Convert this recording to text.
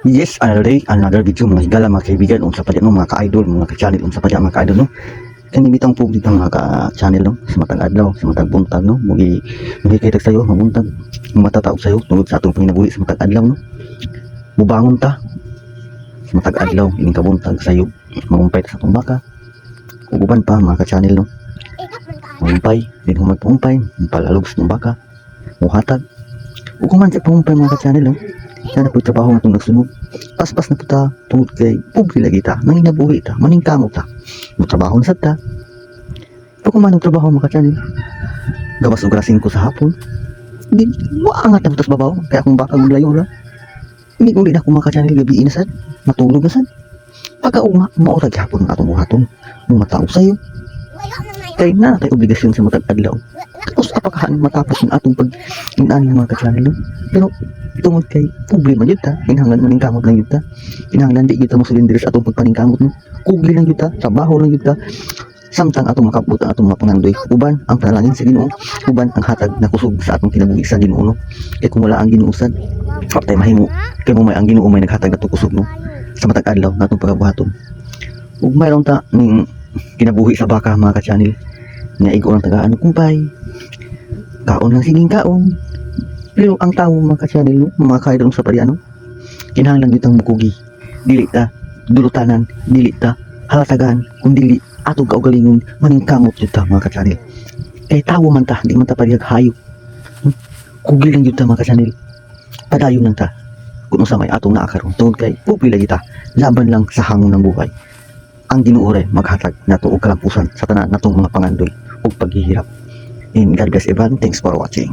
Yes, another video mga higala mga kaibigan unsa pa dyan no, mga ka-idol, mga ka-channel unsa pa dyan mga ka-idol no. Kani bitang po dito mga ka-channel no, sa matag adlaw, sa matag buntag no, mugi kitag sayo mabuntag, matataog sayo tungod sa atong pinabuhi sa matag adlaw no. Mubangon ta sa matag adlaw ining kabuntag sayo, magumpay ta sa atong baka. Ug uban pa mga ka-channel no. Magumpay, din magpumpay, palalog sa atong baka. Muhatag. Ug kuman sa pumpay mga ka-channel no. Yan na po trabaho nga itong nagsunod. Paspas na po ta, tungod kay pobre lagi ta, nanginabuhi ta, maningkamot ta. Trabaho na sad ta. Pag kumanong trabaho mga ka-channel, gawas og alas 5 sa hapon. Hindi, maangat na po tas babaw, kaya akong baka maglayo na. Hindi uli na akong mga ka-channel gabi na sad, matulog na sad. Pagka maurag hapon ng atong buhaton, nung matao sa'yo. Kaya na tayo obligasyon sa matag adlaw. Tapos apakahan matapos ng atong pag-inaan ng mga ka-channel. Pero tungod kay problema yun ta, hinahanglan maningkamot lang yun ta. Hinahanglan di yun ta musulindiris atong pagpaningkamot no. Kugli lang yun ta, trabaho lang yun ta. Samtang atong makabot ang atong mapangandoy. Uban ang panalangin sa Ginoo, uban ang hatag na kusog sa atong kinabuhi sa Ginoo no. Kay kung wala ang Ginoo sad, patay mahimo. Kay mo may ang Ginoo may naghatag na kusog no sa matag adlaw natong pagabuhaton. Ug mayroon ta ning kinabuhi sa baka mga ka-channel. Nga igo ang tagaan kumpay. Kaon lang siging kaon. Pero ang tao mga ka-channel, mga kaidol sa pariano, kinahanglan yun ang mukugi. Dili ta, dulutanan, dili ta, halatagan, kung dili, atong kaugalingon, maningkamot yun ta mga ka-channel. Kaya tao man ta, di man ta parihag hayop. Kugi lang yun ta mga ka-channel. Padayon lang ta. Kung sa may atong naakaroon, tungod kay, pupila kita, laban lang sa hangon ng buhay. Ang ginuore, maghatag na to og kalampusan sa tanan natong mga pangandoy ug paghihirap. And God bless everyone. Thanks for watching.